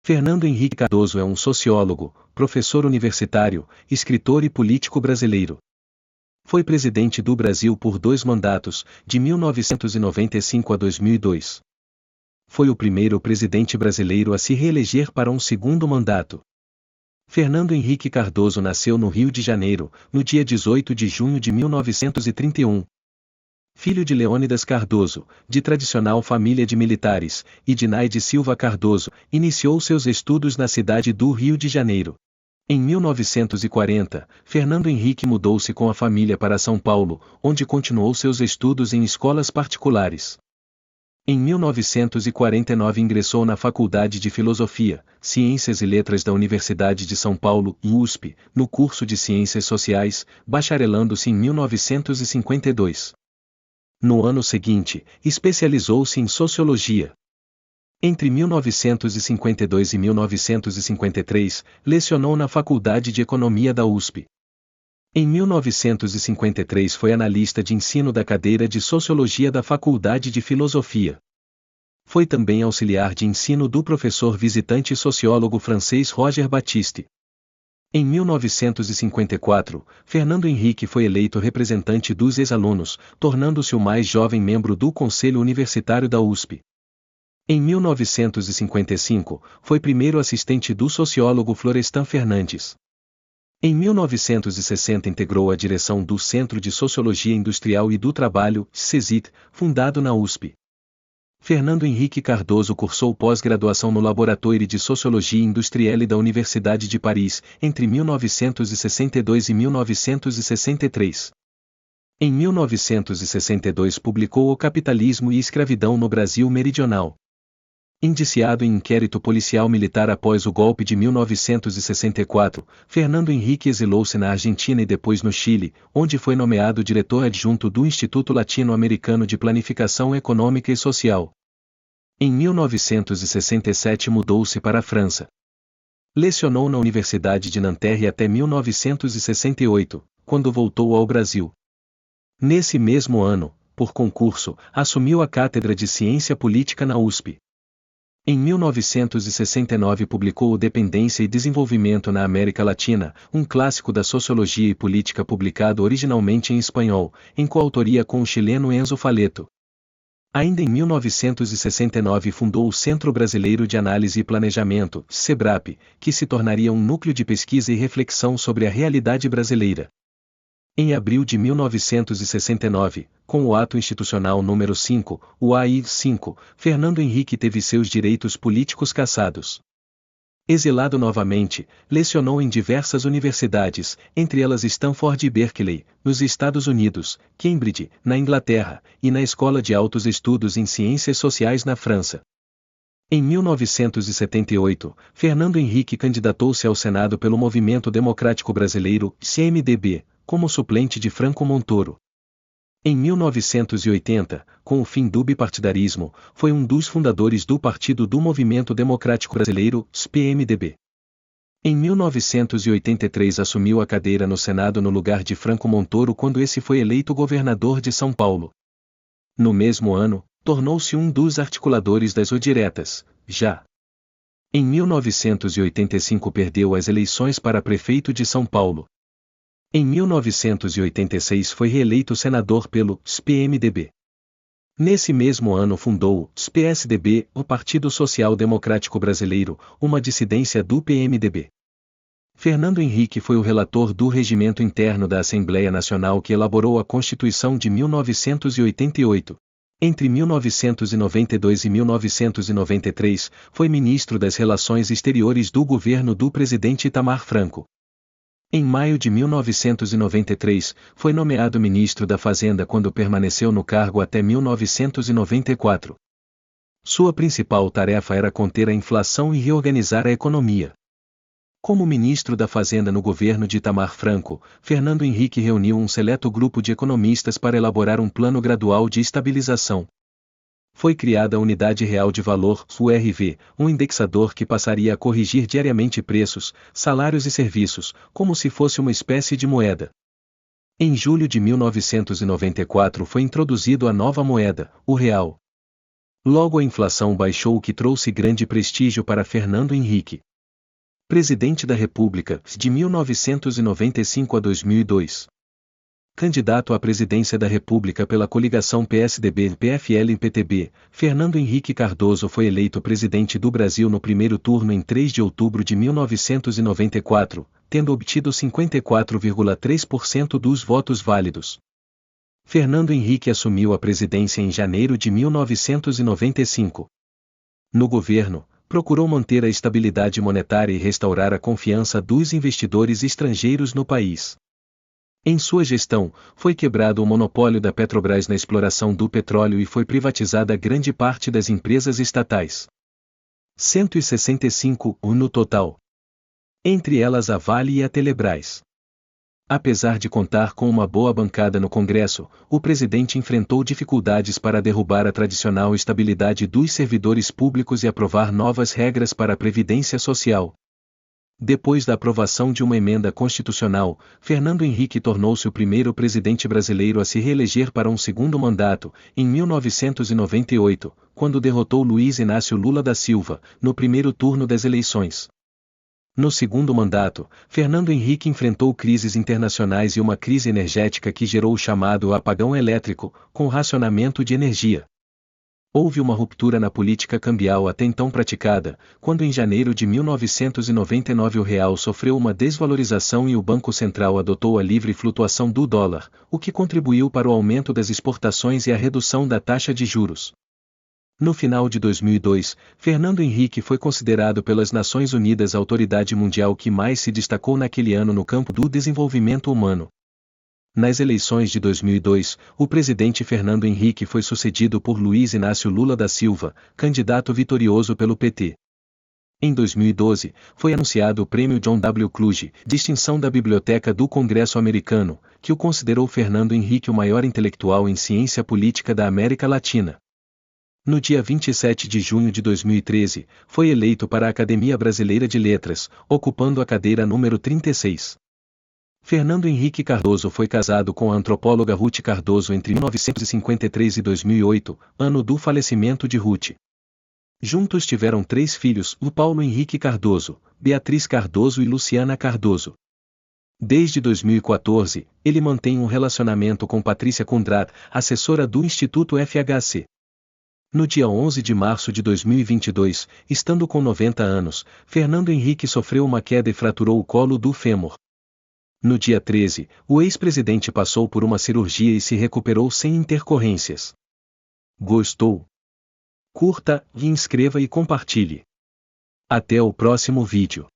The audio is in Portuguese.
Fernando Henrique Cardoso é um sociólogo, professor universitário, escritor e político brasileiro. Foi presidente do Brasil por 2 mandatos, de 1995 a 2002. Foi o primeiro presidente brasileiro a se reeleger para um segundo mandato. Fernando Henrique Cardoso nasceu no Rio de Janeiro, no dia 18 de junho de 1931. Filho de Leônidas Cardoso, de tradicional família de militares, e de Naide Silva Cardoso, iniciou seus estudos na cidade do Rio de Janeiro. Em 1940, Fernando Henrique mudou-se com a família para São Paulo, onde continuou seus estudos em escolas particulares. Em 1949 ingressou na Faculdade de Filosofia, Ciências e Letras da Universidade de São Paulo, USP, no curso de Ciências Sociais, bacharelando-se em 1952. No ano seguinte, especializou-se em Sociologia. Entre 1952 e 1953, lecionou na Faculdade de Economia da USP. Em 1953 foi analista de ensino da cadeira de Sociologia da Faculdade de Filosofia. Foi também auxiliar de ensino do professor visitante sociólogo francês Roger Baptiste. Em 1954, Fernando Henrique foi eleito representante dos ex-alunos, tornando-se o mais jovem membro do Conselho Universitário da USP. Em 1955, foi primeiro assistente do sociólogo Florestan Fernandes. Em 1960 integrou a direção do Centro de Sociologia Industrial e do Trabalho, CESIT, fundado na USP. Fernando Henrique Cardoso cursou pós-graduação no Laboratório de Sociologia Industrielle da Universidade de Paris, entre 1962 e 1963. Em 1962 publicou O Capitalismo e Escravidão no Brasil Meridional. Indiciado em inquérito policial militar após o golpe de 1964, Fernando Henrique exilou-se na Argentina e depois no Chile, onde foi nomeado diretor adjunto do Instituto Latino-Americano de Planificação Econômica e Social. Em 1967 mudou-se para a França. Lecionou na Universidade de Nanterre até 1968, quando voltou ao Brasil. Nesse mesmo ano, por concurso, assumiu a cátedra de Ciência Política na USP. Em 1969 publicou O Dependência e Desenvolvimento na América Latina, um clássico da sociologia e política publicado originalmente em espanhol, em coautoria com o chileno Enzo Faleto. Ainda em 1969 fundou o Centro Brasileiro de Análise e Planejamento, CEBRAP, que se tornaria um núcleo de pesquisa e reflexão sobre a realidade brasileira. Em abril de 1969, com o Ato Institucional número 5, o AI-5, Fernando Henrique teve seus direitos políticos cassados. Exilado novamente, lecionou em diversas universidades, entre elas Stanford e Berkeley, nos Estados Unidos, Cambridge, na Inglaterra, e na Escola de Altos Estudos em Ciências Sociais na França. Em 1978, Fernando Henrique candidatou-se ao Senado pelo Movimento Democrático Brasileiro, CMDB, como suplente de Franco Montoro. Em 1980, com o fim do bipartidarismo, foi um dos fundadores do Partido do Movimento Democrático Brasileiro, PMDB. Em 1983 assumiu a cadeira no Senado no lugar de Franco Montoro quando esse foi eleito governador de São Paulo. No mesmo ano, tornou-se um dos articuladores das Odiretas, já. Em 1985 perdeu as eleições para prefeito de São Paulo. Em 1986 foi reeleito senador pelo PMDB. Nesse mesmo ano fundou o PSDB, o Partido Social Democrático Brasileiro, uma dissidência do PMDB. Fernando Henrique foi o relator do regimento interno da Assembleia Nacional que elaborou a Constituição de 1988. Entre 1992 e 1993, foi ministro das Relações Exteriores do governo do presidente Itamar Franco. Em maio de 1993, foi nomeado ministro da Fazenda quando permaneceu no cargo até 1994. Sua principal tarefa era conter a inflação e reorganizar a economia. Como ministro da Fazenda no governo de Itamar Franco, Fernando Henrique reuniu um seleto grupo de economistas para elaborar um plano gradual de estabilização. Foi criada a Unidade Real de Valor, URV, um indexador que passaria a corrigir diariamente preços, salários e serviços, como se fosse uma espécie de moeda. Em julho de 1994 foi introduzido a nova moeda, o real. Logo a inflação baixou, o que trouxe grande prestígio para Fernando Henrique. Presidente da República, de 1995 a 2002. Candidato à presidência da República pela coligação PSDB-PFL-PTB, Fernando Henrique Cardoso foi eleito presidente do Brasil no primeiro turno em 3 de outubro de 1994, tendo obtido 54,3% dos votos válidos. Fernando Henrique assumiu a presidência em janeiro de 1995. No governo, procurou manter a estabilidade monetária e restaurar a confiança dos investidores estrangeiros no país. Em sua gestão, foi quebrado o monopólio da Petrobras na exploração do petróleo e foi privatizada grande parte das empresas estatais. 165 no total. Entre elas a Vale e a Telebrás. Apesar de contar com uma boa bancada no Congresso, o presidente enfrentou dificuldades para derrubar a tradicional estabilidade dos servidores públicos e aprovar novas regras para a Previdência Social. Depois da aprovação de uma emenda constitucional, Fernando Henrique tornou-se o primeiro presidente brasileiro a se reeleger para um segundo mandato, em 1998, quando derrotou Luiz Inácio Lula da Silva, no primeiro turno das eleições. No segundo mandato, Fernando Henrique enfrentou crises internacionais e uma crise energética que gerou o chamado apagão elétrico, com racionamento de energia. Houve uma ruptura na política cambial até então praticada, quando em janeiro de 1999 o real sofreu uma desvalorização e o Banco Central adotou a livre flutuação do dólar, o que contribuiu para o aumento das exportações e a redução da taxa de juros. No final de 2002, Fernando Henrique foi considerado pelas Nações Unidas a autoridade mundial que mais se destacou naquele ano no campo do desenvolvimento humano. Nas eleições de 2002, o presidente Fernando Henrique foi sucedido por Luiz Inácio Lula da Silva, candidato vitorioso pelo PT. Em 2012, foi anunciado o Prêmio John W. Kluge, distinção da Biblioteca do Congresso Americano, que o considerou Fernando Henrique o maior intelectual em ciência política da América Latina. No dia 27 de junho de 2013, foi eleito para a Academia Brasileira de Letras, ocupando a cadeira número 36. Fernando Henrique Cardoso foi casado com a antropóloga Ruth Cardoso entre 1953 e 2008, ano do falecimento de Ruth. Juntos tiveram 3 filhos, o Paulo Henrique Cardoso, Beatriz Cardoso e Luciana Cardoso. Desde 2014, ele mantém um relacionamento com Patrícia Kundrat, assessora do Instituto FHC. No dia 11 de março de 2022, estando com 90 anos, Fernando Henrique sofreu uma queda e fraturou o colo do fêmur. No dia 13, o ex-presidente passou por uma cirurgia e se recuperou sem intercorrências. Gostou? Curta, inscreva e compartilhe. Até o próximo vídeo.